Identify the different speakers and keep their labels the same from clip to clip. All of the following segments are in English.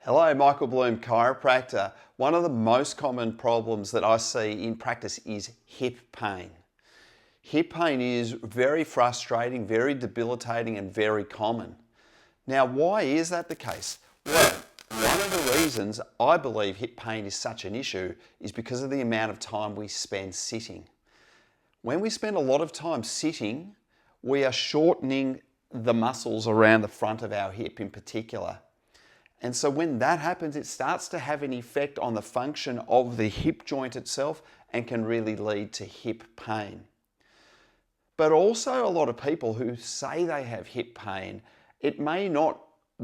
Speaker 1: Hello, Michael Bloom, chiropractor. One of the most common problems that I see in practice is hip pain. Hip pain is very frustrating, very debilitating, and very common. Now, why is that the case? Well, one of the reasons I believe hip pain is such an issue is because of the amount of time we spend sitting. When we spend a lot of time sitting, we are shortening the muscles around the front of our hip in particular. And so when that happens, it starts to have an effect on the function of the hip joint itself and can really lead to hip pain. But also a lot of people who say they have hip pain, it may not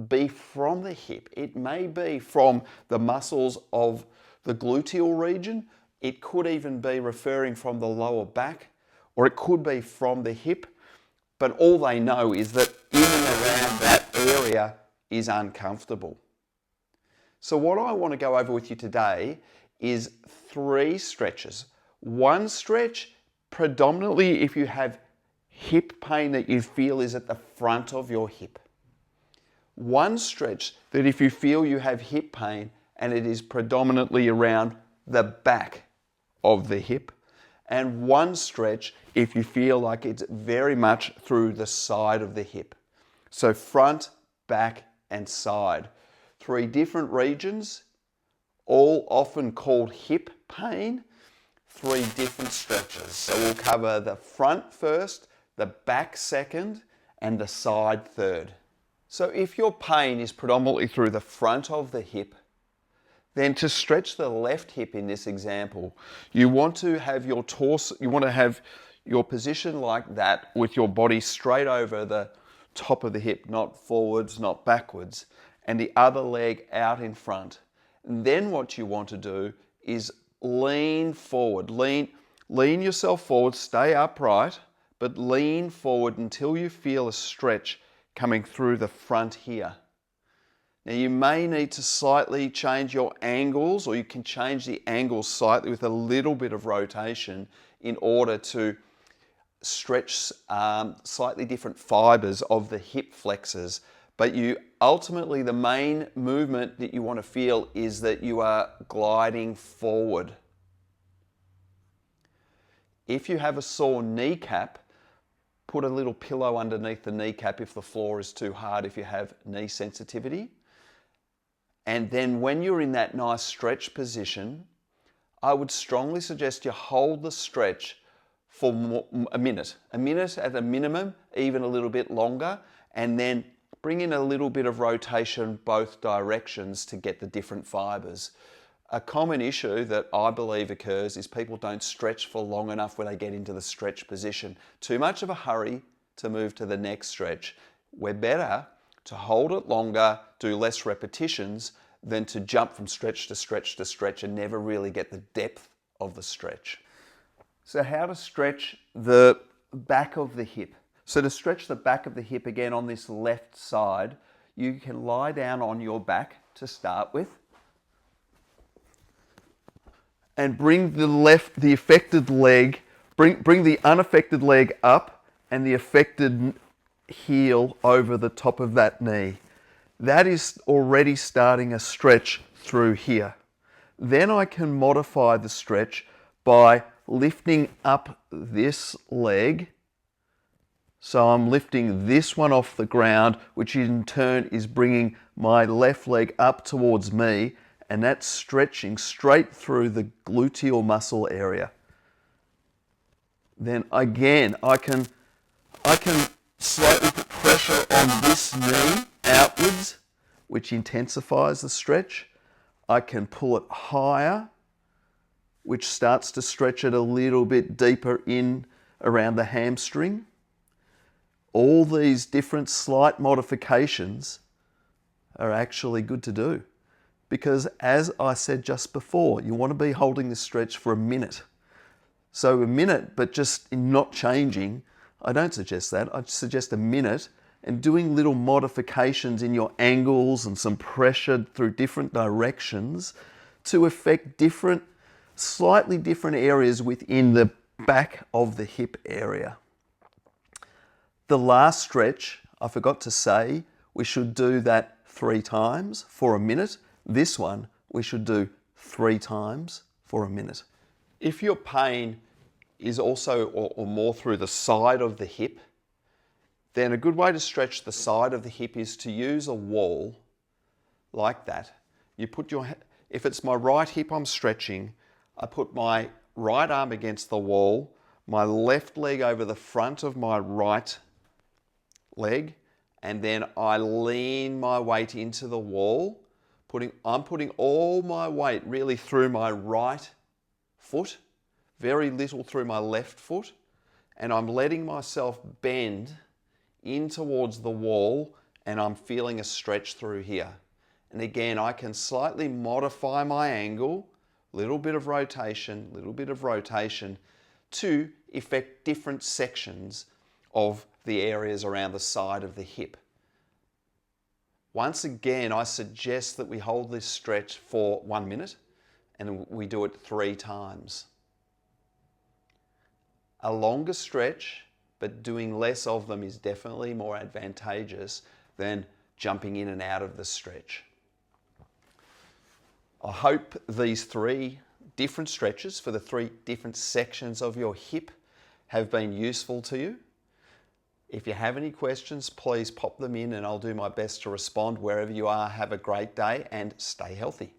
Speaker 1: be from the hip. It may be from the muscles of the gluteal region. It could even be referring from the lower back, or it could be from the hip. But all they know is that in and around that area is uncomfortable. So what I want to go over with you today is 3 stretches. One stretch, predominantly if you have hip pain that you feel is at the front of your hip. One stretch that if you feel you have hip pain and it is predominantly around the back of the hip. And one stretch if you feel like it's very much through the side of the hip. So front, back, and side. 3 different regions, all often called hip pain, 3 different stretches. So we'll cover the front first, the back second, and the side third. So if your pain is predominantly through the front of the hip, then to stretch the left hip in this example, you want to have your torso, you want to have your position like that with your body straight over the top of the hip, not forwards, not backwards, and the other leg out in front. And then what you want to do is lean forward. Lean yourself forward, stay upright, but lean forward until you feel a stretch coming through the front here. Now you may need to slightly change your angles, or you can change the angles slightly with a little bit of rotation in order to stretch slightly different fibers of the hip flexors. But ultimately the main movement that you want to feel is that you are gliding forward. If you have a sore kneecap, put a little pillow underneath the kneecap if the floor is too hard, if you have knee sensitivity. And then when you're in that nice stretch position, I would strongly suggest you hold the stretch for a minute at a minimum, even a little bit longer, and then bring in a little bit of rotation both directions to get the different fibers. A common issue that I believe occurs is people don't stretch for long enough when they get into the stretch position. Too much of a hurry to move to the next stretch. We're better to hold it longer, do less repetitions, than to jump from stretch to stretch to stretch and never really get the depth of the stretch. So how to stretch the back of the hip. So to stretch the back of the hip again on this left side, you can lie down on your back to start with and bring the affected leg, bring the unaffected leg up and the affected heel over the top of that knee. That is already starting a stretch through here. Then I can modify the stretch by lifting up this leg. So I'm lifting this one off the ground, which in turn is bringing my left leg up towards me, and that's stretching straight through the gluteal muscle area. Then again, I can slightly put pressure on this knee outwards, which intensifies the stretch. I can pull it higher, which starts to stretch it a little bit deeper in around the hamstring. All these different slight modifications are actually good to do because, as I said just before, you want to be holding this stretch for a minute. So a minute, but just in not changing, I don't suggest that. I suggest a minute and doing little modifications in your angles and some pressure through different directions to affect slightly different areas within the back of the hip area. The last stretch, I forgot to say, we should do that 3 times for a minute. This one we should do 3 times for a minute. If your pain is also or more through the side of the hip, then a good way to stretch the side of the hip is to use a wall like that. You put your, if it's my right hip I'm stretching, I put my right arm against the wall, my left leg over the front of my right leg, and then I lean my weight into the wall. I'm putting all my weight really through my right foot, very little through my left foot, and I'm letting myself bend in towards the wall, and I'm feeling a stretch through here. And again, I can slightly modify my angle, little bit of rotation to affect different sections of the areas around the side of the hip. Once again, I suggest that we hold this stretch for 1 minute and we do it 3 times. A longer stretch, but doing less of them is definitely more advantageous than jumping in and out of the stretch. I hope these 3 different stretches for the 3 different sections of your hip have been useful to you. If you have any questions, please pop them in and I'll do my best to respond wherever you are. Have a great day and stay healthy.